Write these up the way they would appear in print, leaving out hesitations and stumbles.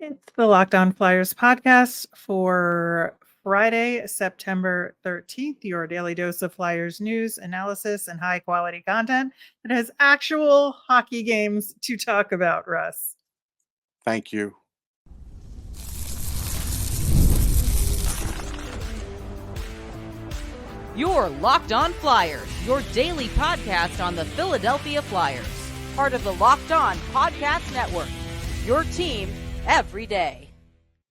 It's the Locked On Flyers podcast for Friday, September 13th, your daily dose of Flyers news, analysis, and high quality content that has actual hockey games to talk about, Russ. Thank you. You're Locked On Flyers, your daily podcast on the Philadelphia Flyers, part of the Locked On Podcast Network, your team every day.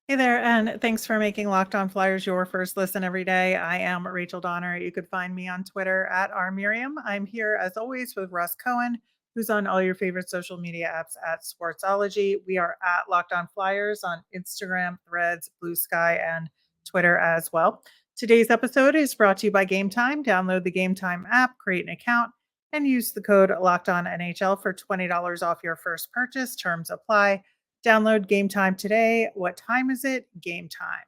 Hey there, and thanks for making Locked On Flyers your first listen every day. I am Rachel Donner. You could find me on Twitter at rmiriam. I'm here, as always, with Russ Cohen, who's on all your favorite social media apps at Sportsology. We are at Locked On Flyers on Instagram, Threads, Blue Sky, and Twitter as well. Today's episode is brought to you by Gametime. Download the Gametime app, create an account, and use the code LOCKEDONNHL for $20 off your first purchase. Terms apply. Download Gametime today. What time is it? Game time.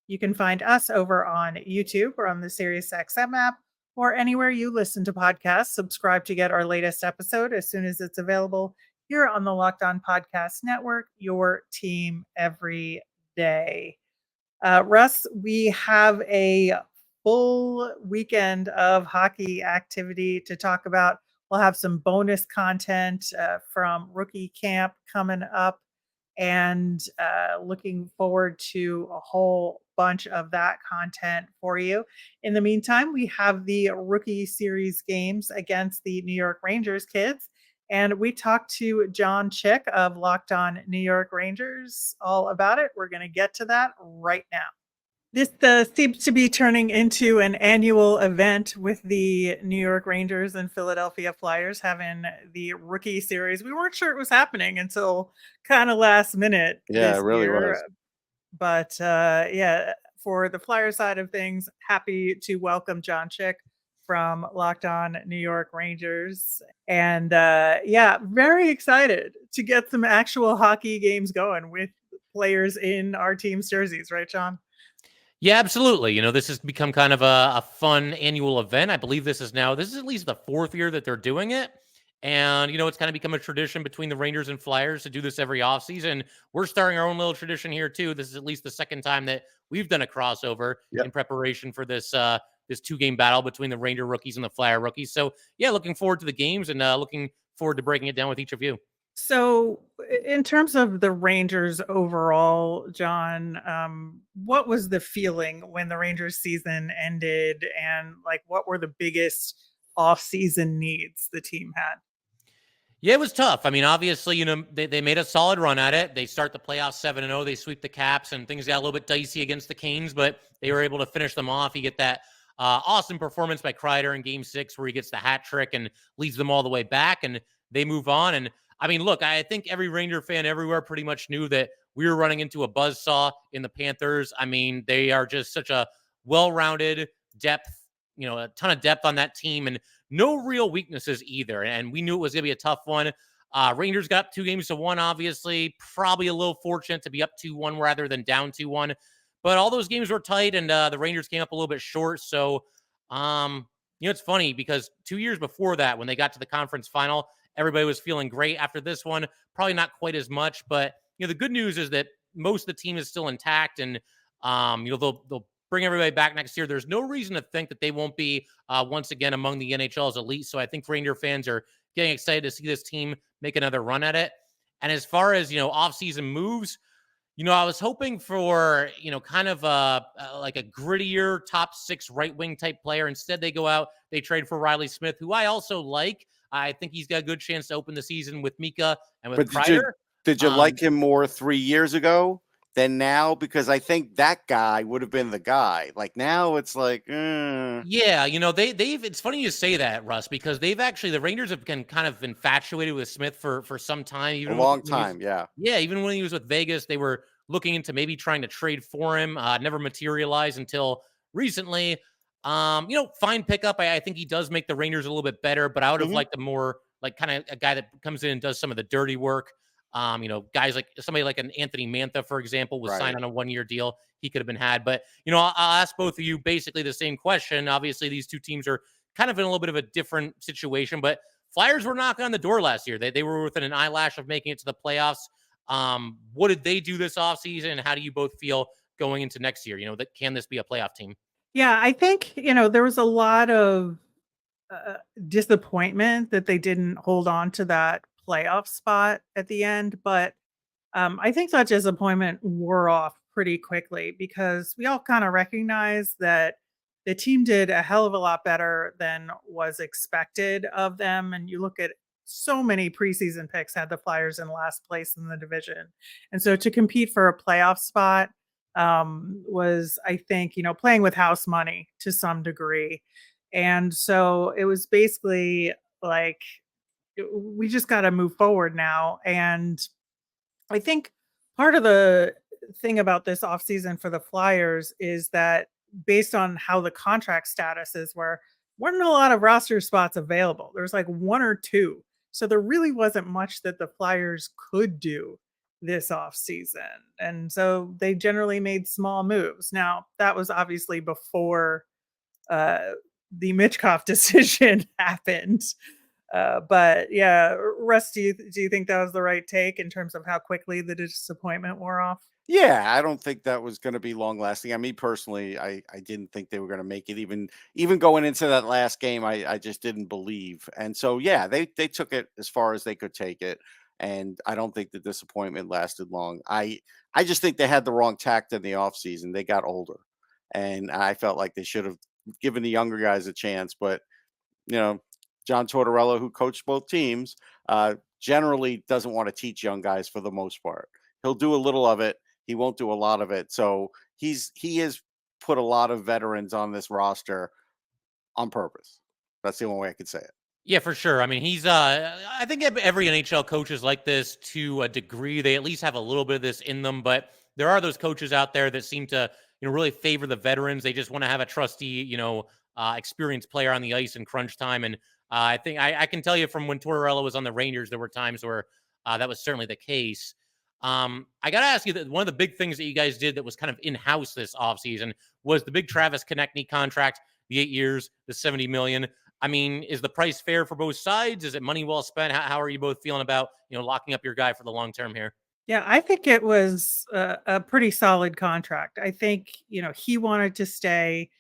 You can find us over on YouTube or on the SiriusXM app or anywhere you listen to podcasts. Subscribe to get our latest episode as soon as it's available here on the Locked On Podcast Network, your team every day. Russ, we have a full weekend of hockey activity to talk about. We'll have some bonus content from rookie camp coming up, and looking forward to a whole bunch of that content for you. In the meantime, we have the rookie series games against the New York Rangers kids. And we talked to Jon Chik of Locked On New York Rangers all about it. We're going to get to that right now. This seems to be turning into an annual event with the New York Rangers and Philadelphia Flyers having the rookie series. We weren't sure it was happening until kind of last minute Yeah, it really year. was. But for the Flyer side of things, happy to welcome Jon Chik from Locked On New York Rangers. And very excited to get some actual hockey games going with players in our team's jerseys, right, Jon? Yeah, absolutely. This has become kind of a fun annual event. I believe this is at least the fourth year that they're doing it. And, it's kind of become a tradition between the Rangers and Flyers to do this every offseason. We're starting our own little tradition here, too. This is at least the second time that we've done a crossover in preparation for this two-game battle between the Ranger rookies and the Flyer rookies. So, yeah, looking forward to the games and looking forward to breaking it down with each of you. So, in terms of the Rangers overall, Jon, what was the feeling when the Rangers season ended, and what were the biggest off-season needs the team had? Yeah, it was tough. I mean, obviously, they made a solid run at it. They start the playoffs 7-0. They sweep the Caps, and things got a little bit dicey against the Canes, but they were able to finish them off. You get that awesome performance by Kreider in Game 6 where he gets the hat trick and leads them all the way back, and they move on. And, I mean, look, I think every Ranger fan everywhere pretty much knew that we were running into a buzzsaw in the Panthers. I mean, they are just such a well-rounded depth, a ton of depth on that team, and no real weaknesses either. And we knew it was going to be a tough one. Rangers got 2-1, obviously. Probably a little fortunate to be up 2-1 rather than down 2-1. But all those games were tight, and the Rangers came up a little bit short. So, it's funny because 2 years before that, when they got to the conference final, everybody was feeling great. After this one, probably not quite as much. But, the good news is that most of the team is still intact, and, they'll bring everybody back next year. There's no reason to think that they won't be once again among the NHL's elite. So I think Ranger fans are getting excited to see this team make another run at it. And as far as, off-season moves, I was hoping for, kind of like a grittier top 6 right wing type player. Instead, they go out, they trade for Riley Smith, who I also like. I think he's got a good chance to open the season with Mika and with Kreider. Did you like him more 3 years ago than now? Because I think that guy would have been the guy. Like now it's like, Yeah, they've it's funny you say that, Russ, because the Rangers have been kind of infatuated with Smith for some time. Even a long time, yeah. Yeah, even when he was with Vegas, they were looking into maybe trying to trade for him. Never materialized until recently. Fine pickup. I think he does make the Rangers a little bit better, but I would have liked a more like kind of a guy that comes in and does some of the dirty work. Guys like somebody like an Anthony Mantha, for example, was signed on a 1-year deal. He could have been had. But, I'll ask both of you basically the same question. Obviously, these two teams are kind of in a little bit of a different situation, but Flyers were knocking on the door last year. They were within an eyelash of making it to the playoffs. What did they do this offseason, and how do you both feel going into next year? Can this be a playoff team? Yeah, I think, there was a lot of uh, disappointment that they didn't hold on to that playoff spot at the end, but I think that disappointment wore off pretty quickly because we all kind of recognize that the team did a hell of a lot better than was expected of them. And you look at so many preseason picks had the Flyers in last place in the division. And so to compete for a playoff spot was, I think, playing with house money to some degree. And so it was basically like, we just got to move forward now. And I think part of the thing about this offseason for the Flyers is that based on how the contract statuses weren't a lot of roster spots available. There's like one or two. So there really wasn't much that the Flyers could do this offseason. And so they generally made small moves. Now, that was obviously before uh, the Mitchkov decision happened. But yeah, Russ, do you think that was the right take in terms of how quickly the disappointment wore off? Yeah, I don't think that was going to be long lasting. I mean, personally, I didn't think they were going to make it. Even going into that last game, I just didn't believe. And so yeah, they took it as far as they could take it. And I don't think the disappointment lasted long. I just think they had the wrong tact in the offseason. They got older. And I felt like they should have given the younger guys a chance. But you know, John Tortorella, who coached both teams, generally doesn't want to teach young guys for the most part. He'll do a little of it. He won't do a lot of it. So he has put a lot of veterans on this roster on purpose. That's the only way I could say it. Yeah, for sure. I mean, I think every NHL coach is like this to a degree. They at least have a little bit of this in them, but there are those coaches out there that seem to, really favor the veterans. They just want to have a trusty, experienced player on the ice in crunch time. And I think I can tell you from when Tortorella was on the Rangers, there were times where that was certainly the case. I got to ask you that one of the big things that you guys did that was kind of in-house this offseason was the big Travis Konechny contract, the 8 years, the $70 million. I mean, is the price fair for both sides? Is it money well spent? How are you both feeling about, locking up your guy for the long term here? Yeah, I think it was a pretty solid contract. I think, he wanted to stay.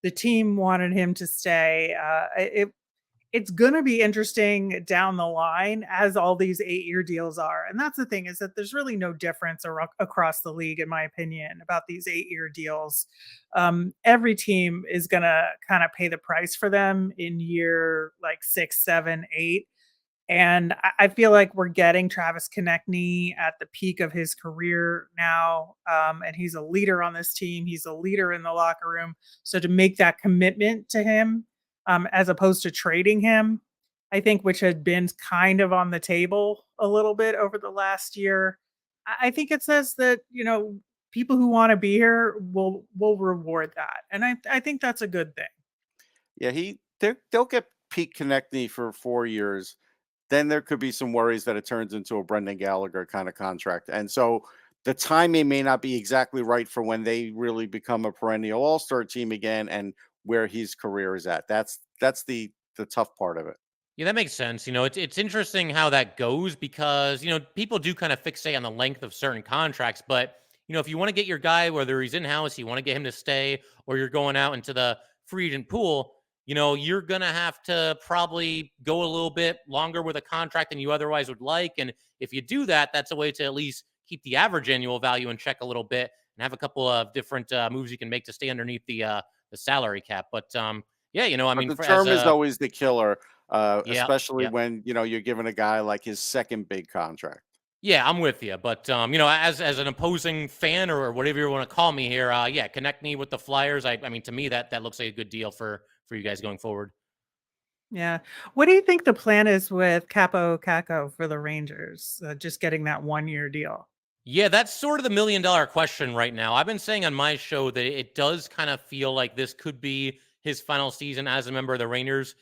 The team wanted him to stay. It's going to be interesting down the line as all these 8-year deals are. And that's the thing, is that there's really no difference across the league, in my opinion, about these 8-year deals. Every team is going to kind of pay the price for them in year like 6, 7, 8. And I feel like we're getting Travis Konechny at the peak of his career now. And he's a leader on this team. He's a leader in the locker room. So to make that commitment to him, as opposed to trading him, I think, which had been kind of on the table a little bit over the last year, I think it says that, people who want to be here will reward that. And I think that's a good thing. Yeah, they'll get Pete Konechny for 4 years. Then there could be some worries that it turns into a Brendan Gallagher kind of contract. And so the timing may not be exactly right for when they really become a perennial all-star team again and where his career is at. That's the tough part of it. Yeah, that makes sense. It's interesting how that goes because, people do kind of fixate on the length of certain contracts. But, if you want to get your guy, whether he's in-house, you want to get him to stay, or you're going out into the free agent pool, you're going to have to probably go a little bit longer with a contract than you otherwise would like. And if you do that, that's a way to at least keep the average annual value in check a little bit and have a couple of different moves you can make to stay underneath the salary cap. But yeah, I mean, the term is always the killer, especially yeah. when, you're giving a guy like his second big contract. Yeah, I'm with you. But, as an opposing fan or whatever you want to call me here, yeah, Konechny with the Flyers. I mean, to me, that looks like a good deal for you guys going forward. Yeah. What do you think the plan is with Capo Caco for the Rangers? Just getting that 1-year deal. Yeah, that's sort of the $1 million question right now. I've been saying on my show that it does kind of feel like this could be his final season as a member of the Rangers.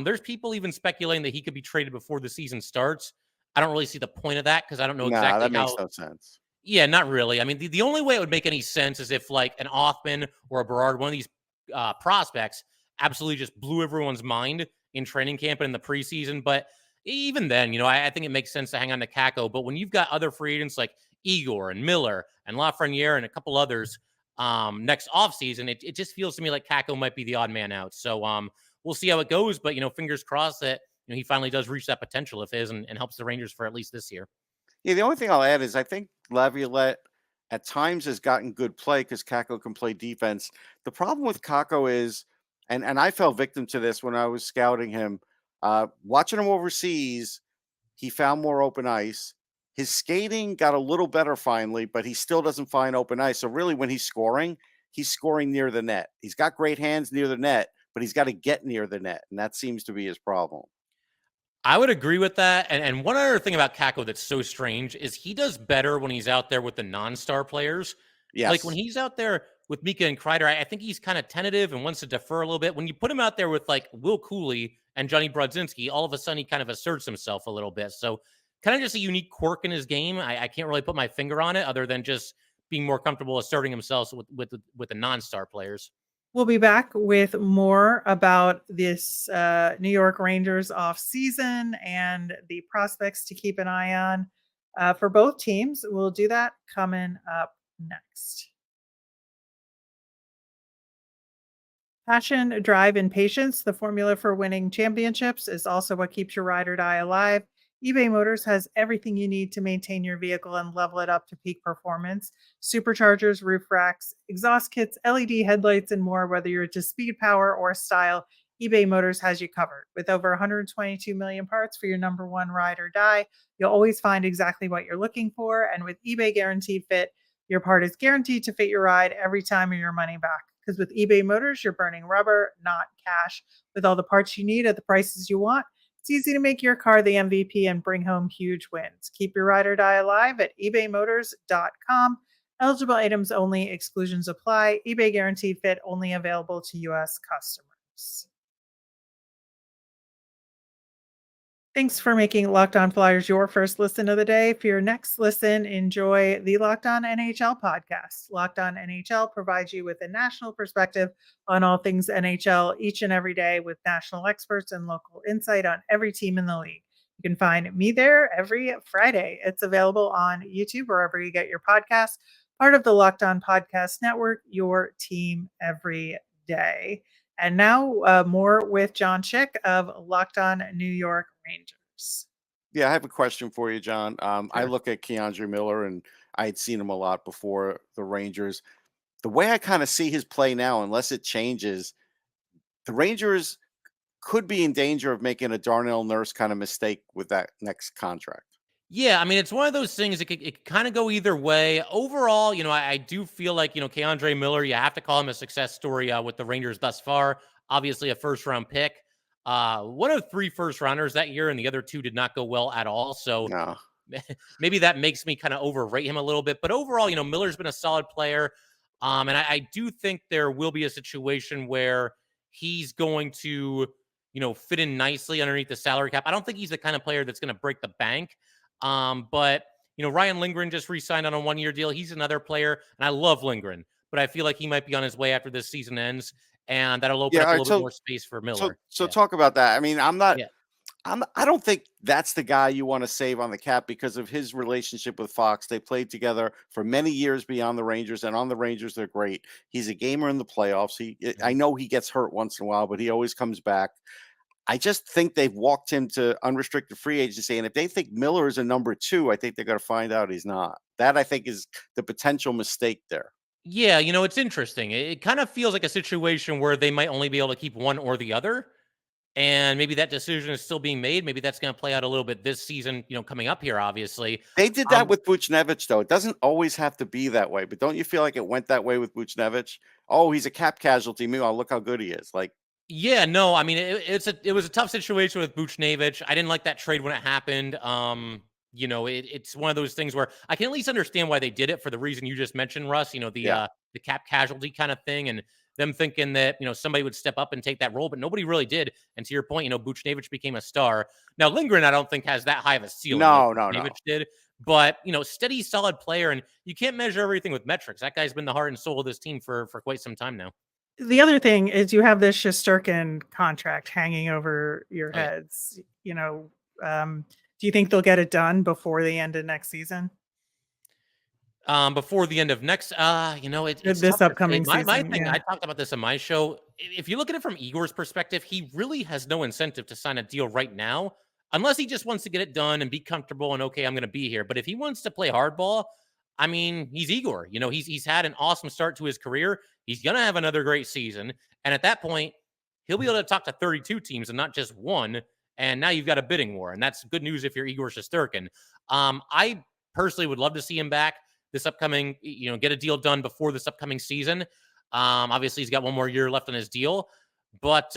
There's people even speculating that he could be traded before the season starts. I don't really see the point of that because I don't know exactly that makes no sense. Yeah, not really. I mean, the only way it would make any sense is if like an Othman or a Berard, one of these prospects, absolutely just blew everyone's mind in training camp and in the preseason. But even then, I think it makes sense to hang on to Kako. But when you've got other free agents like Igor and Miller and Lafreniere and a couple others next offseason, it just feels to me like Kako might be the odd man out. So we'll see how it goes. But, fingers crossed that he finally does reach that potential if his and helps the Rangers for at least this year. Yeah, the only thing I'll add is I think Laviolette at times has gotten good play because Kako can play defense. The problem with Kako is, and I fell victim to this when I was scouting him, watching him overseas, he found more open ice. His skating got a little better finally, but he still doesn't find open ice. So really, when he's scoring near the net. He's got great hands near the net, but he's got to get near the net, and that seems to be his problem. I would agree with that. And one other thing about Kako that's so strange is he does better when he's out there with the non-star players. Yes. Like when he's out there with Mika and Kreider, I think he's kind of tentative and wants to defer a little bit. When you put him out there with like Will Cooley and Johnny Brodzinski, all of a sudden he kind of asserts himself a little bit. So kind of just a unique quirk in his game. I can't really put my finger on it other than just being more comfortable asserting himself with the non-star players. We'll be back with more about this New York Rangers offseason and the prospects to keep an eye on for both teams. We'll do that coming up next. Passion, drive, and patience, the formula for winning championships, is also what keeps your ride or die alive. eBay Motors has everything you need to maintain your vehicle and level it up to peak performance. Superchargers, roof racks, exhaust kits, LED headlights, and more. Whether you're into speed, power, or style, eBay Motors has you covered. With over 122 million parts for your number one ride or die, you'll always find exactly what you're looking for. And with eBay Guaranteed Fit, your part is guaranteed to fit your ride every time, or your money back. Because with eBay Motors, you're burning rubber, not cash. With all the parts you need at the prices you want, it's easy to make your car the MVP and bring home huge wins. Keep your ride or die alive at ebaymotors.com. Eligible items only. Exclusions apply. eBay Guaranteed Fit only available to U.S. customers. Thanks for making Locked On Flyers your first listen of the day. For your next listen, enjoy the Locked On NHL podcast. Locked On NHL provides you with a national perspective on all things NHL each and every day, with national experts and local insight on every team in the league. You can find me there every Friday. It's available on YouTube, wherever you get your podcasts. Part of the Locked On Podcast Network, your team every day. And now more with Jon Chik of Locked On New York Rangers. Yeah, I have a question for you, John. I Sure. look at Keandre Miller, and I had seen him a lot before the Rangers. The way I kind of see his play now, unless it changes, the Rangers could be in danger of making a Darnell Nurse kind of mistake with that next contract. Yeah, I mean, it's one of those things. It could kind of go either way. Overall, I do feel like, Keandre Miller, you have to call him a success story with the Rangers thus far. Obviously, a first-round pick. One of 3 first-rounders that year, and the other 2 did not go well at all. So No. maybe that makes me kind of overrate him a little bit. But overall, Miller's been a solid player. And I do think there will be a situation where he's going to, fit in nicely underneath the salary cap. I don't think he's the kind of player that's going to break the bank. But Ryan Lindgren just re-signed on a 1-year deal. He's another player, and I love Lindgren, but I feel like he might be on his way after this season ends, and that'll open up a little bit more space for Miller. So talk about that. I mean, Yeah. I don't think that's the guy you want to save on the cap because of his relationship with Fox. They played together for many years beyond the Rangers, and on the Rangers, they're great. He's a gamer in the playoffs. I know he gets hurt once in a while, but he always comes back. I just think they've walked him to unrestricted free agency. And if they think Miller is a number 2, I think they're going to find out he's not. That, I think, is the potential mistake there. Yeah, it's interesting. It kind of feels like a situation where they might only be able to keep one or the other. And maybe that decision is still being made. Maybe that's going to play out a little bit this season, coming up here, obviously. They did that with Buchnevich, though. It doesn't always have to be that way. But don't you feel like it went that way with Buchnevich? Oh, he's a cap casualty. Meanwhile, look how good he is. Yeah, no, I mean, it was a tough situation with Buchnevich. I didn't like that trade when it happened. It's one of those things where I can at least understand why they did it for the reason you just mentioned, Russ. The cap casualty kind of thing, and them thinking that somebody would step up and take that role, but nobody really did. And to your point, Buchnevich became a star. Now Lindgren, I don't think has that high of a ceiling. No. Buchnevich did, but steady, solid player, and you can't measure everything with metrics. That guy's been the heart and soul of this team for quite some time now. The other thing is you have this Shesterkin contract hanging over your heads. Do you think they'll get it done before the end of next season? Before the end of next, it's This tough to say. upcoming My season, thing, yeah. I talked about this on my show. If you look at it from Igor's perspective, he really has no incentive to sign a deal right now, unless he just wants to get it done and be comfortable and okay, I'm going to be here. But if he wants to play hardball, I mean, he's Igor. He's had an awesome start to his career. He's going to have another great season, and at that point, he'll be able to talk to 32 teams and not just one. And now you've got a bidding war, and that's good news if you're Igor Shesterkin. I personally would love to see him back this upcoming, get a deal done before this upcoming season. Obviously, he's got one more year left on his deal, but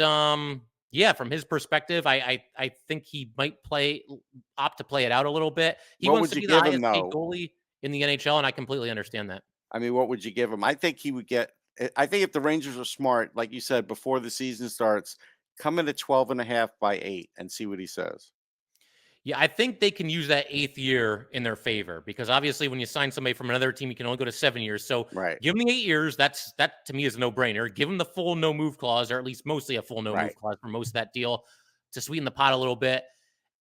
yeah, from his perspective, I think he might opt to play it out a little bit. He What wants would to you be the give him, highest paid though? goalie in the NHL, and I completely understand that. I mean, what would you give him? I think he would get. I think if the Rangers are smart, like you said, before the season starts, come in at 12.5 by 8 and see what he says. Yeah, I think they can use that 8th year in their favor because obviously when you sign somebody from another team, you can only go to 7 years. So Right. give them the 8 years. That to me is a no-brainer. Give them the full no move clause, or at least mostly a full no move Right. clause for most of that deal to sweeten the pot a little bit.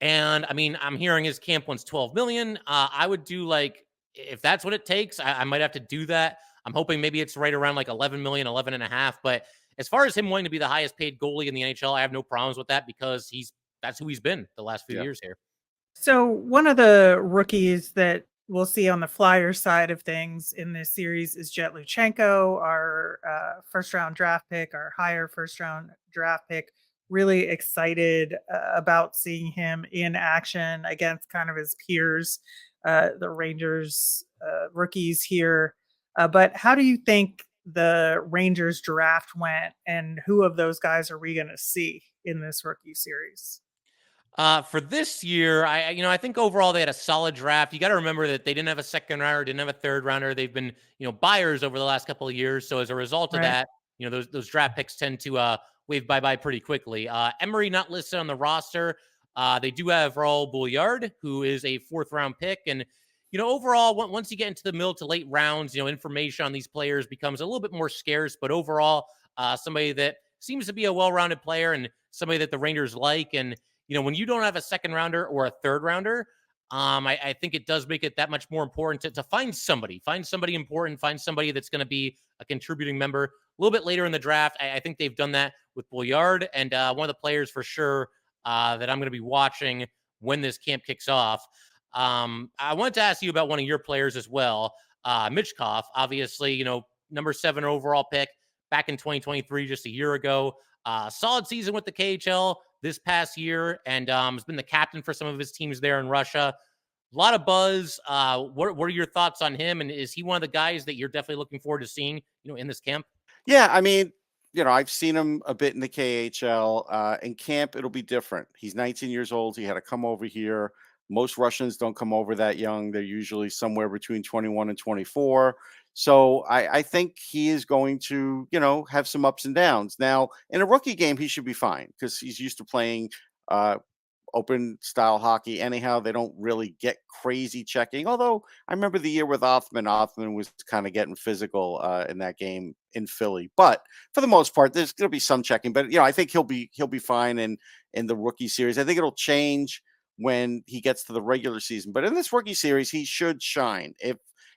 And I mean, I'm hearing his camp wants 12 million. I would do like, if that's what it takes, I might have to do that. I'm hoping maybe it's right around like 11 million, 11 and a half. But as far as him wanting to be the highest paid goalie in the NHL, I have no problems with that because that's who he's been the last few Yeah. years here. So one of the rookies that we'll see on the Flyers side of things in this series is Jet Luchenko, our first round draft pick, our higher first round draft pick. Really excited about seeing him in action against kind of his peers, the Rangers rookies here. But how do you think the Rangers draft went, and who of those guys are we going to see in this rookie series? For this year, I think overall they had a solid draft. You got to remember that they didn't have a second rounder, didn't have a third rounder. They've been, buyers over the last couple of years. So as a result of Right. that, those draft picks tend to wave bye pretty quickly. Emery not listed on the roster. They do have Raul Bouillard, who is a 4th round pick, and overall, once you get into the middle to late rounds, information on these players becomes a little bit more scarce. But overall, somebody that seems to be a well-rounded player and somebody that the Rangers like. And when you don't have a second rounder or a third rounder, I think it does make it that much more important to find somebody important, find somebody that's going to be a contributing member a little bit later in the draft. I think they've done that with Bouillard, and one of the players for sure that I'm going to be watching when this camp kicks off. I wanted to ask you about one of your players as well, Michkov, obviously, number 7 overall pick back in 2023, just a year ago. Solid season with the KHL this past year, and has been the captain for some of his teams there in Russia. A lot of buzz. What are your thoughts on him? And is he one of the guys that you're definitely looking forward to seeing, in this camp? Yeah, I mean, I've seen him a bit in the KHL. In camp, it'll be different. He's 19 years old. He had to come over here. Most Russians don't come over that young. They're usually somewhere between 21 and 24. So I think he is going to, have some ups and downs. Now, in a rookie game, he should be fine because he's used to playing open style hockey. Anyhow, they don't really get crazy checking. Although I remember the year with Othman was kind of getting physical in that game in Philly. But for the most part, there's going to be some checking. But I think he'll be fine in the rookie series. I think it'll change when he gets to the regular season. But in this rookie series, he should shine.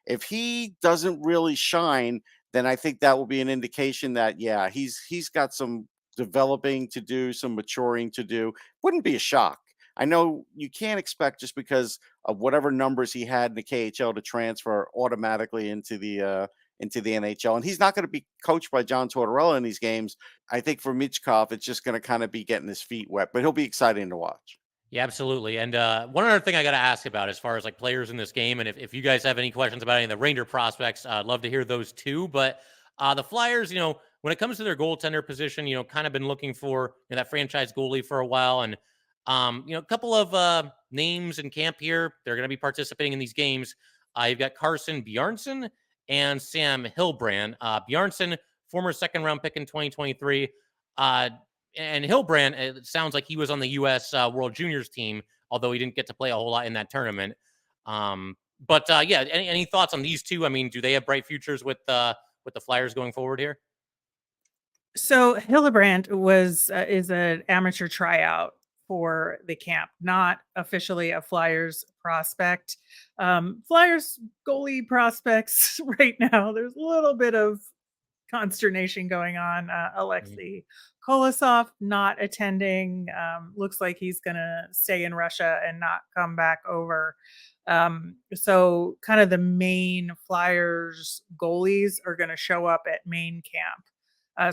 If he doesn't really shine, then I think that will be an indication that he's got some developing to do, some maturing to do. Wouldn't be a shock. I know you can't expect just because of whatever numbers he had in the KHL to transfer automatically into the NHL, and he's not going to be coached by John Tortorella in these games. I think for Michkov, it's just going to kind of be getting his feet wet, but he'll be exciting to watch. Yeah, absolutely. And one other thing I got to ask about as far as like players in this game, and if you guys have any questions about any of the Ranger prospects, I'd love to hear those too. But the Flyers, when it comes to their goaltender position, kind of been looking for that franchise goalie for a while. And, a couple of names in camp here, they're going to be participating in these games. You've got Carson Bjarnson and Sam Hilbrand. Bjarnson, former 2nd round pick in 2023. And Hilbrand, it sounds like he was on the U.S. World Juniors team, although he didn't get to play a whole lot in that tournament. But any thoughts on these two? I mean, do they have bright futures with the Flyers going forward here? So Hillebrand is an amateur tryout for the camp, not officially a Flyers prospect. Flyers goalie prospects right now, there's a little bit of consternation going on. Mhm. Alexei Kolosov not attending. Looks like he's going to stay in Russia and not come back over. So, kind of the main Flyers goalies are going to show up at main camp.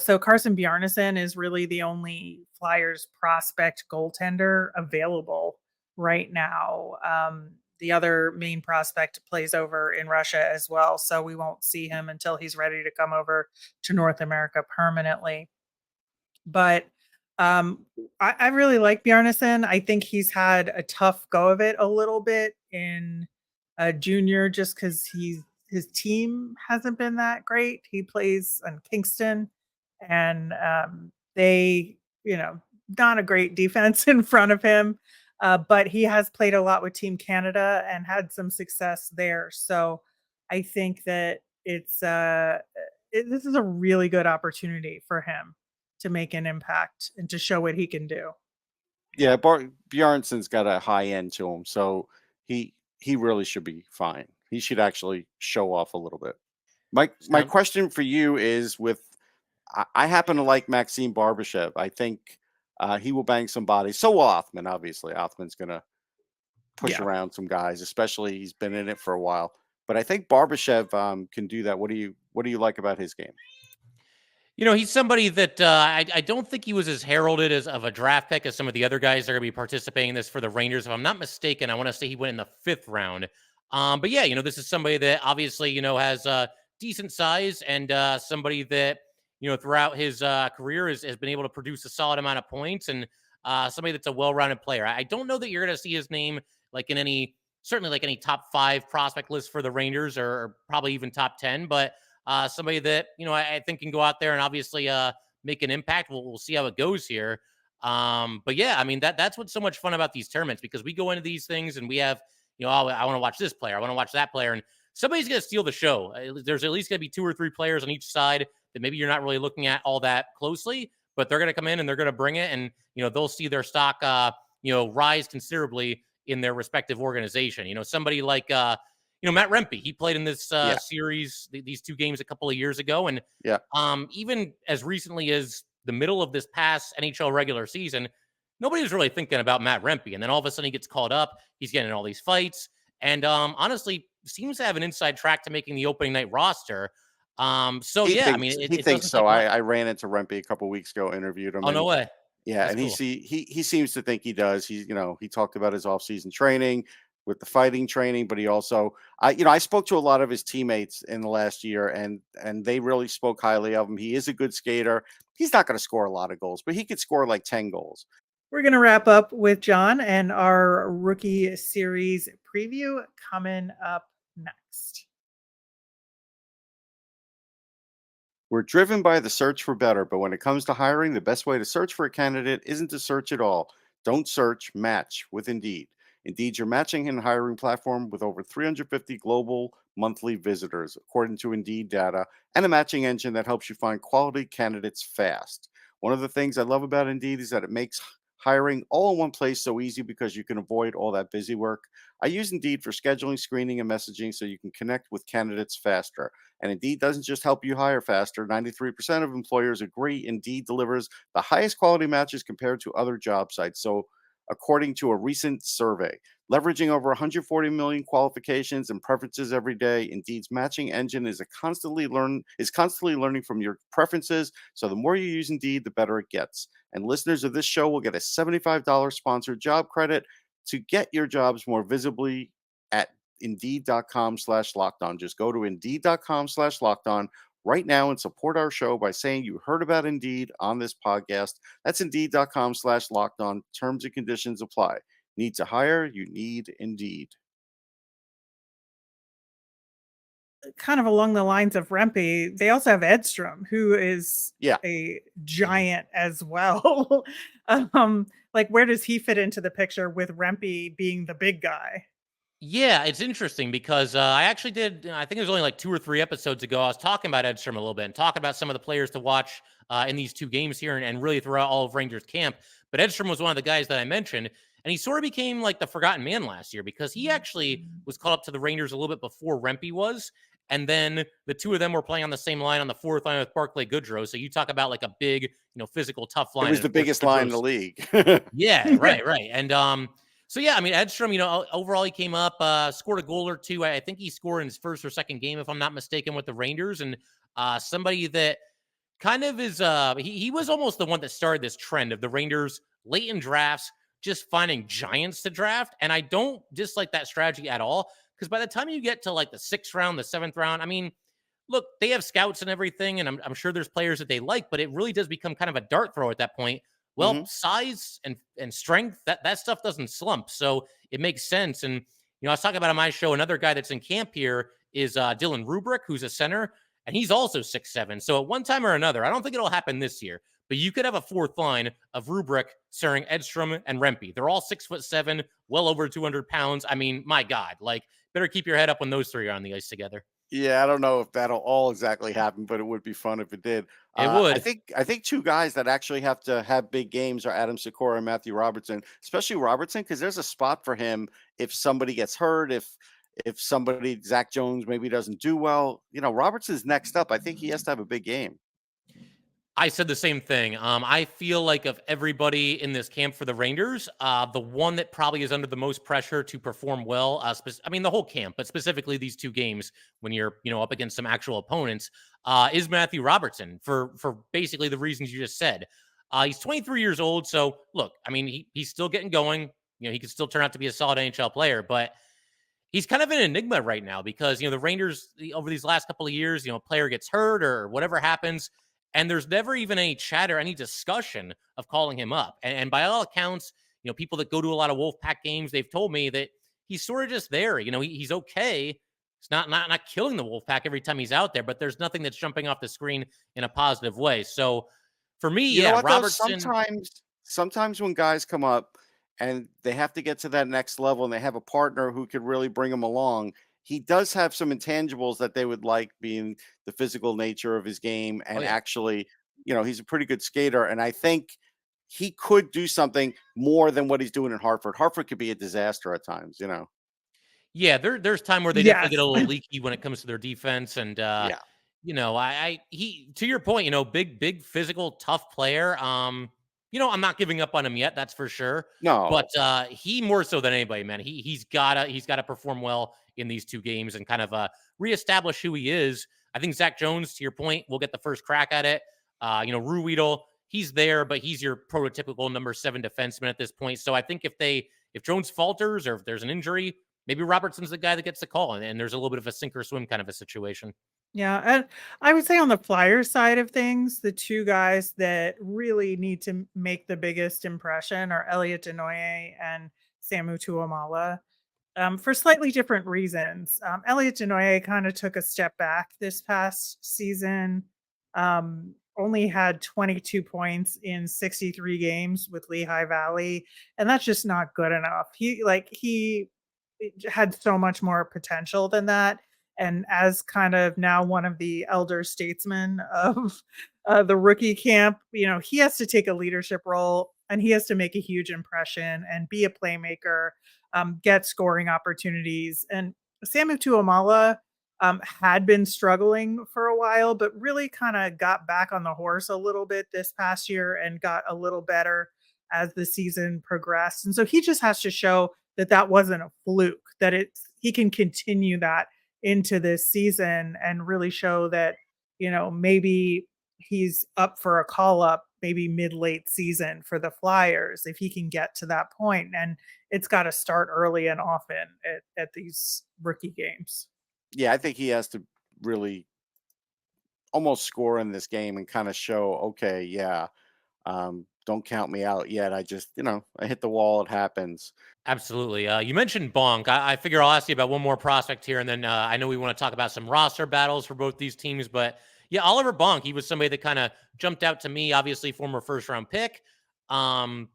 So Carson Bjarnason is really the only Flyers prospect goaltender available right now. The other main prospect plays over in Russia as well, so we won't see him until he's ready to come over to North America permanently. But I really like Bjarnason. I think he's had a tough go of it a little bit in junior, just because his team hasn't been that great. He plays in Kingston, and they, not a great defense in front of him. But he has played a lot with Team Canada and had some success there. So I think that this is a really good opportunity for him to make an impact and to show what he can do. Yeah, Bjarnsson's got a high end to him, so he really should be fine. He should actually show off a little bit. My Sound- question for you is with I happen to like Maxime Barbashev. I think he will bang some bodies. So will Othman, obviously. Othman's gonna push Yeah. around some guys, especially he's been in it for a while. But I think Barbashev can do that. What do you like about his game? He's somebody that I don't think he was as heralded as of a draft pick as some of the other guys that are going to be participating in this for the Rangers. If I'm not mistaken, I want to say he went in the 5th round. But yeah, this is somebody that obviously, has decent size and somebody that, throughout his career has been able to produce a solid amount of points and somebody that's a well-rounded player. I don't know that you're going to see his name like in certainly like any top 5 prospect list for the Rangers or probably even top 10, but somebody that I think can go out there and obviously make an impact. We'll see how it goes here. But yeah, I mean that's what's so much fun about these tournaments because we go into these things and we have oh, I want to watch this player, I want to watch that player, and somebody's going to steal the show. There's at least going to be 2 or 3 players on each side that maybe you're not really looking at all that closely, but they're going to come in and they're going to bring it, and they'll see their stock rise considerably in their respective organization. Somebody like Matt Rempe, he played in this Yeah. series, these 2 games a couple of years ago. And Yeah. Even as recently as the middle of this past NHL regular season, nobody was really thinking about Matt Rempe. And then all of a sudden he gets called up. He's getting in all these fights. And honestly, seems to have an inside track to making the opening night roster. So, He yeah, I thinks mean, he it thinks doesn't so. take much. I ran into Rempe a couple weeks ago, interviewed him, Oh, no and way. yeah, That's and cool. he seems to think he does. He talked about his offseason training with the fighting training, but he also I spoke to a lot of his teammates in the last year, and they really spoke highly of him. He is a good skater. He's not going to score a lot of goals, but he could score like 10 goals. We're going to wrap up with Jon and our rookie series preview coming up next. We're driven by the search for better, but when it comes to hiring, the best way to search for a candidate isn't to search at all. Don't search, match with Indeed. Indeed, your matching and hiring platform with over 350 global monthly visitors, according to Indeed data, and a matching engine that helps you find quality candidates fast. One of the things I love about Indeed is that it makes hiring all in one place so easy because you can avoid all that busy work. I use Indeed for scheduling, screening, and messaging so you can connect with candidates faster. And Indeed doesn't just help you hire faster. 93% of employers agree Indeed delivers the highest quality matches compared to other job sites. So, according to a recent survey, leveraging over 140 million qualifications and preferences every day, Indeed's matching engine is constantly learning from your preferences. So the more you use Indeed, the better it gets. And listeners of this show will get a $75 sponsored job credit to get your jobs more visibly at Indeed.com/lockedon. Just go to Indeed.com/lockedon right now and support our show by saying you heard about Indeed on this podcast. That's Indeed.com/lockedon. Terms and conditions apply. Need to hire? You need Indeed. Kind of along the lines of Rempe, they also have Edstrom, who is Yeah. a giant as well. Like, where does he fit into the picture with Rempe being the big guy? Yeah, it's interesting because I actually did. I think it was only like 2 or 3 episodes ago. I was talking about Edstrom a little bit and talking about some of the players to watch in these 2 games here and really throughout all of Rangers camp. But Edstrom was one of the guys that I mentioned, and he sort of became like the forgotten man last year because he actually was called up to the Rangers a little bit before Rempe was. And then the two of them were playing on the same line on the fourth line with Barclay Goodrow. So you talk about like a big, physical, tough It line. was And the of course, biggest line in the Goodrow's league. yeah, right, right. And so yeah, I mean Edstrom, overall he came up, scored a goal or two. I think he scored in his first or second game, if I'm not mistaken, with the Rangers. And somebody that kind of is he was almost the one that started this trend of the Rangers late in drafts just finding giants to draft. And I don't dislike that strategy at all. Because by the time you get to like the 6th round, the 7th round, I mean, look, they have scouts and everything, and I'm sure there's players that they like, but it really does become kind of a dart throw at that point. Well, Hmm. size and strength, that stuff doesn't slump. So it makes sense. And I was talking about on my show, another guy that's in camp here is Dylan Rubrick, who's a center, and he's also 6'7". So at one time or another, I don't think it'll happen this year, but you could have a fourth line of Rubrick starring Edstrom and Rempe. They're all 6'7", well over 200 pounds. I mean, my God, like better keep your head up when those three are on the ice together. Yeah, I don't know if that'll all exactly happen, but it would be fun if it did. It I would. think two guys that actually have to have big games are Adam Sikora and Matthew Robertson, especially Robertson, because there's a spot for him if somebody gets hurt, if somebody Zach Jones maybe doesn't do well. Robertson's next up. I think he has to have a big game. I said the same thing. I feel like of everybody in this camp for the Rangers, the one that probably is under the most pressure to perform well, I mean, the whole camp, but specifically these 2 games when you're, up against some actual opponents, is Matthew Robertson for basically the reasons you just said. He's 23 years old. So look, I mean, he's still getting going. He could still turn out to be a solid NHL player, but he's kind of an enigma right now because, the Rangers over these last couple of years, a player gets hurt or whatever happens, and there's never even any chatter, any discussion of calling him up. And by all accounts, people that go to a lot of Wolfpack games, they've told me that he's sort of just there. He's okay. It's not killing the Wolfpack every time he's out there, but there's nothing that's jumping off the screen in a positive way. So for me, You know yeah, what though? Robertson. Sometimes when guys come up and they have to get to that next level and they have a partner who could really bring them along, he does have some intangibles that they would like, being the physical nature of his game Oh and yeah. actually, he's a pretty good skater. And I think he could do something more than what he's doing in Hartford. Hartford could be a disaster at times. Yeah, there's time where they definitely Yes. get a little leaky when it comes to their defense, and Yeah. he to your point, big physical, tough player. I'm not giving up on him yet, that's for sure. But No. he more so than anybody, man. He's gotta perform well in these 2 games and kind of reestablish who he is. I think Zach Jones, to your point, will get the first crack at it. Ruhwedel, he's there, but he's your prototypical number 7 defenseman at this point. So I think if Jones falters or if there's an injury, maybe Robertson's the guy that gets the call, and there's a little bit of a sink or swim kind of a situation. Yeah, and I would say on the Flyers side of things, the 2 guys that really need to make the biggest impression are Elliot Denoye and Samu Tuamala, for slightly different reasons. Elliot Denoye kind of took a step back this past season, only had 22 points in 63 games with Lehigh Valley, and that's just not good enough. He had so much more potential than that. And as kind of now one of the elder statesmen of the rookie camp, he has to take a leadership role and he has to make a huge impression and be a playmaker, get scoring opportunities. And Samu Tuamala had been struggling for a while, but really kind of got back on the horse a little bit this past year and got a little better as the season progressed. And so he just has to show that that wasn't a fluke, that he can continue that into this season and really show that, maybe he's up for a call up maybe mid late season for the Flyers if he can get to that point. And it's got to start early and often at these rookie games. Yeah, I think he has to really almost score in this game and kind of show, okay, yeah, don't count me out yet. I just, I hit the wall. It happens. Absolutely. You mentioned Bonk. I figure I'll ask you about one more prospect here, and then I know we want to talk about some roster battles for both these teams. But yeah, Oliver Bonk, he was somebody that kind of jumped out to me. Obviously, former first-round pick. I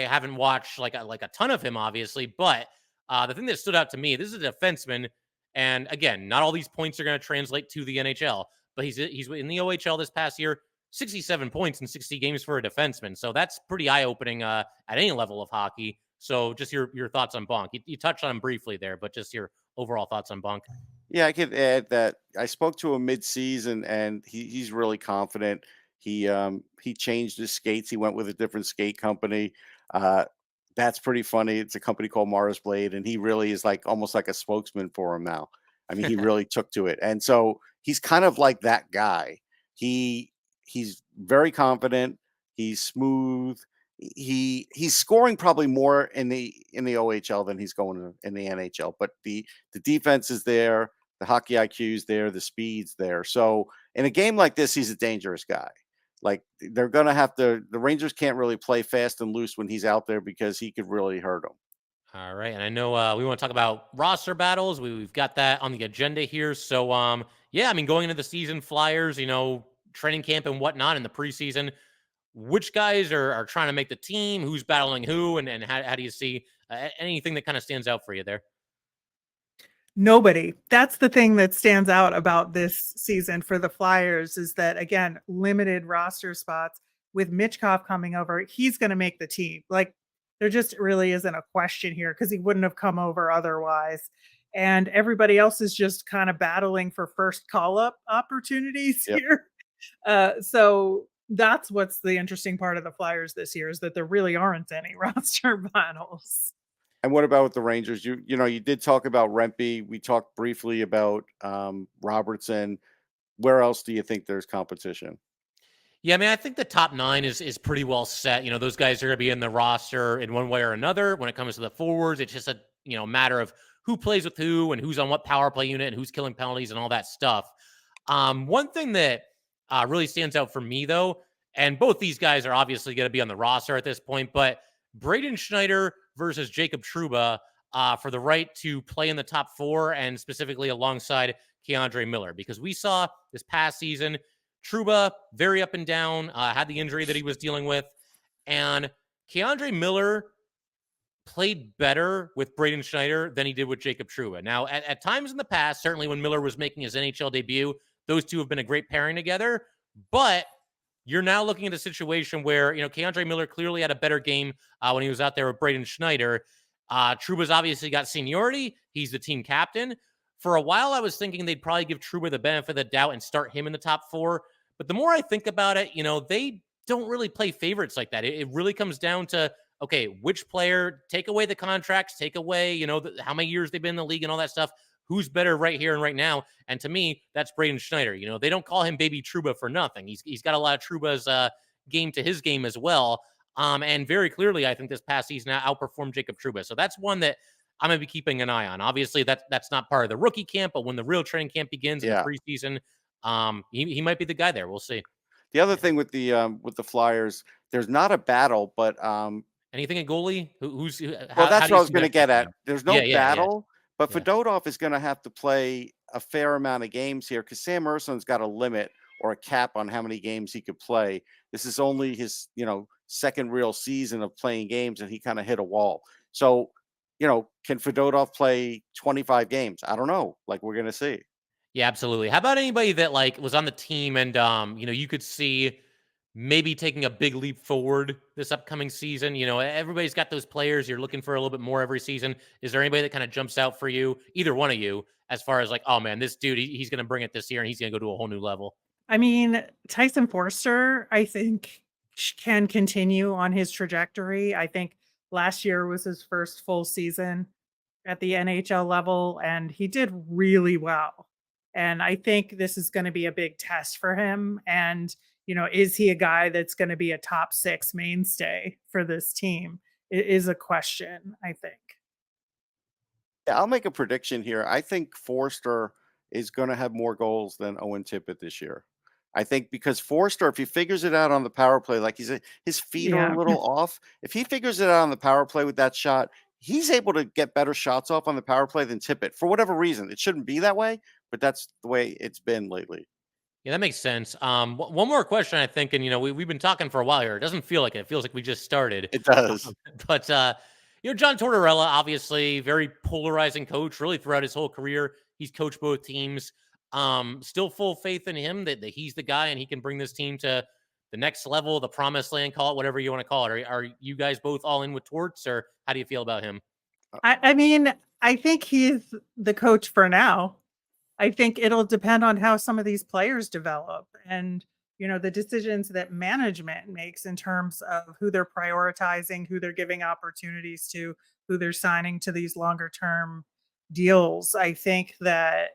haven't watched like a ton of him, obviously, but The thing that stood out to me, this is a defenseman, and again, not all these points are going to translate to the NHL, but he's in the OHL this past year, 67 points in 60 games for a defenseman. So that's pretty eye-opening at any level of hockey. So just your thoughts on Bonk. You touched on him briefly there, but just your overall thoughts on Bonk. Yeah, I could add that I spoke to him mid-season, and he's really confident. He changed his skates. He went with a different skate company. Uh, that's pretty funny. It's a company called Mars Blade, and he really is like almost like a spokesman for him now. I mean, he really took to it, and so he's kind of like that guy. He's very confident. He's smooth. He's scoring probably more in the OHL than he's going in the NHL, but the defense is there, the hockey IQ is there, the speed's there. So in a game like this, he's a dangerous guy. Like they're going to have to, the Rangers can't really play fast and loose when he's out there because he could really hurt them. All right, and I know we want to talk about roster battles. We've got that on the agenda here. So, yeah, I mean, going into the season, Flyers, training camp and whatnot in the preseason, which guys are trying to make the team? Who's battling who? And how do you see anything that kind of stands out for you there? Nobody. That's the thing that stands out about this season for the Flyers is that, again, limited roster spots with Mitchkov coming over. He's going to make the team. Like, there just really isn't a question here because he wouldn't have come over otherwise. And everybody else is just kind of battling for first call-up opportunities here. So that's what's the interesting part of the Flyers this year is that there really aren't any roster battles. And what about with the Rangers? You did talk about Rempe. We talked briefly about Robertson. Where else do you think there's competition? Yeah, I mean, I think the top 9 is pretty well set. Those guys are going to be in the roster in one way or another. When it comes to the forwards, it's just a matter of who plays with who and who's on what power play unit and who's killing penalties and all that stuff. One thing that really stands out for me, though, and both these guys are obviously going to be on the roster at this point, but Braden Schneider versus Jacob Trouba for the right to play in the top 4 and specifically alongside Keandre Miller, because we saw this past season Trouba very up and down, had the injury that he was dealing with, and Keandre Miller played better with Braden Schneider than he did with Jacob Trouba. Now, at times in the past, certainly when Miller was making his NHL debut, those two have been a great pairing together, but you're now looking at a situation where, Keandre Miller clearly had a better game when he was out there with Braden Schneider. Trouba's obviously got seniority. He's the team captain. For a while, I was thinking they'd probably give Trouba the benefit of the doubt and start him in the top 4. But the more I think about it, they don't really play favorites like that. It really comes down to, okay, which player, take away the contracts, take away, how many years they've been in the league and all that stuff. Who's better right here and right now? And to me, that's Braden Schneider. They don't call him Baby Trouba for nothing. He's got a lot of Trouba's game to his game as well. And very clearly, I think this past season outperformed Jacob Trouba. So that's one that I'm going to be keeping an eye on. Obviously, that's not part of the rookie camp, but when the real training camp begins in the preseason, he might be the guy there. We'll see. The other thing with the Flyers, there's not a battle, but anything at goalie? Who's well, that's what I was going to get at. There's no battle. But Yeah. Fedotov is going to have to play a fair amount of games here because Sam Erson's got a limit or a cap on how many games he could play. This is only his, second real season of playing games, and he kind of hit a wall. So, can Fedotov play 25 games? I don't know. Like, we're going to see. Yeah, absolutely. How about anybody that was on the team and you could see maybe taking a big leap forward this upcoming season? Everybody's got those players. You're looking for a little bit more every season. Is there anybody that kind of jumps out for you, either one of you, as far as like, oh man, this dude, he's going to bring it this year and he's going to go to a whole new level? I mean, Tyson Forster, I think, can continue on his trajectory. I think last year was his first full season at the NHL level, and he did really well. And I think this is going to be a big test for him. And is he a guy that's going to be a top 6 mainstay for this team? It is a question, I think. Yeah, I'll make a prediction here. I think Forster is going to have more goals than Owen Tippett this year. I think because Forster, if he figures it out on the power play, like his feet are a little off. If he figures it out on the power play with that shot, he's able to get better shots off on the power play than Tippett for whatever reason. It shouldn't be that way, but that's the way it's been lately. Yeah, that makes sense. One more question, I think, and we've been talking for a while here. It doesn't feel like it. It feels like we just started. It does. But John Tortorella, obviously very polarizing coach, really throughout his whole career. He's coached both teams. Still full faith in him that he's the guy and he can bring this team to the next level, the promised land, call it whatever you want to call it. Are you guys both all in with Torts, or how do you feel about him? I mean, I think he's the coach for now. I think it'll depend on how some of these players develop and, the decisions that management makes in terms of who they're prioritizing, who they're giving opportunities to, who they're signing to these longer term deals. I think that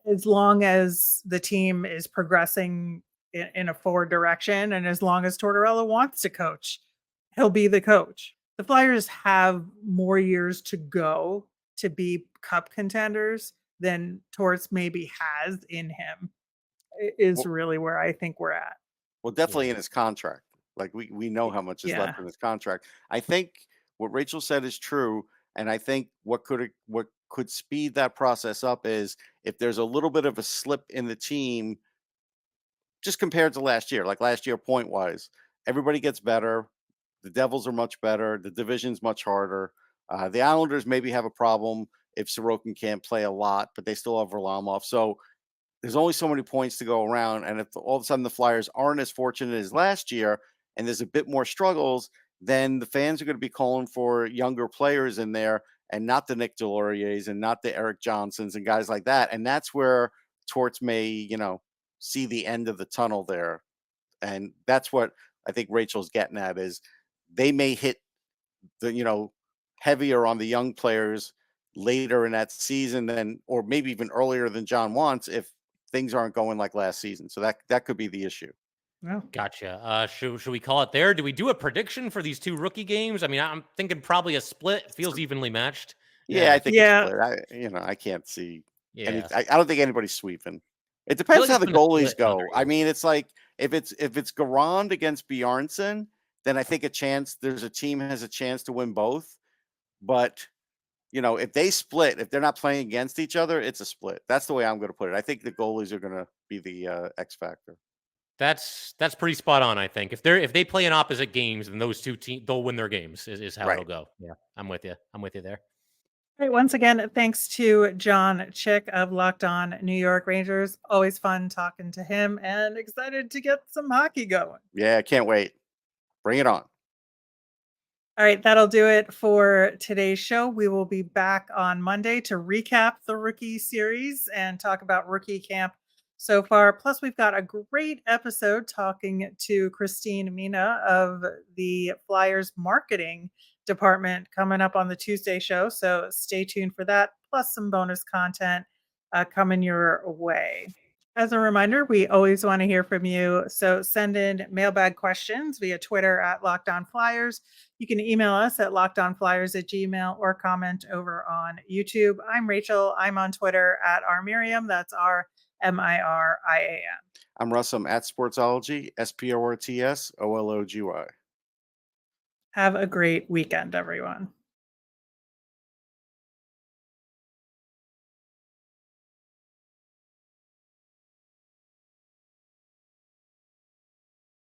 as long as the team is progressing in a forward direction and as long as Tortorella wants to coach, he'll be the coach. The Flyers have more years to go to be cup contenders than Torts maybe has in him, is Well, really where I think we're at. well, definitely Yeah. in his contract. Like we know how much is Yeah. left in his contract. I think what Rachel said is true, and I think what could speed that process up is if there's a little bit of a slip in the team, just compared to last year. Like last year, point wise, everybody gets better. The Devils are much better. The division's much harder. The Islanders maybe have a problem if Sorokin can't play a lot, but they still have Varlamov. So there's only so many points to go around. And if all of a sudden the Flyers aren't as fortunate as last year and there's a bit more struggles, then the fans are going to be calling for younger players in there and not the Nick Deloriers and not the Eric Johnsons and guys like that. And that's where Torts may, see the end of the tunnel there. And that's what I think Rachel's getting at is they may hit the, heavier on the young players later in that season than, or maybe even earlier than John wants if things aren't going like last season. So that could be the issue. Well, Gotcha. Should we call it there? Do we do a prediction for these two rookie games? I mean, I'm thinking probably a split. It feels evenly matched. Yeah, I think it's yeah. split. I can't see any. Yeah. I don't think anybody's sweeping. It I feel depends like how it's the been a goalies split in other go. I years. mean, it's like if it's Garand against Bjarnson, then I think there's a team has a chance to win both. But if they split, if they're not playing against each other, it's a split. That's the way I'm going to put it. I think the goalies are going to be the X factor. That's pretty spot on. I think if they play in opposite games, then those two teams they'll win their games. Is how it'll Right. go. Yeah, I'm with you. I'm with you there. All right, once again, thanks to Jon Chik of Locked On New York Rangers. Always fun talking to him and excited to get some hockey going. Yeah, I can't wait. Bring it on. All right, that'll do it for today's show. We will be back on Monday to recap the rookie series and talk about rookie camp so far. Plus, we've got a great episode talking to Christine Mina of the Flyers marketing department coming up on the Tuesday show. So stay tuned for that, plus some bonus content coming your way. As a reminder, we always want to hear from you. So send in mailbag questions via Twitter at Locked On Flyers. You can email us at lockedonflyers@gmail.com or comment over on YouTube. I'm Rachel. I'm on Twitter at rmiriam. That's RMIRIAM. I'm Russ. I'm at Sportsology, SPORTSOLOGY. Have a great weekend, everyone.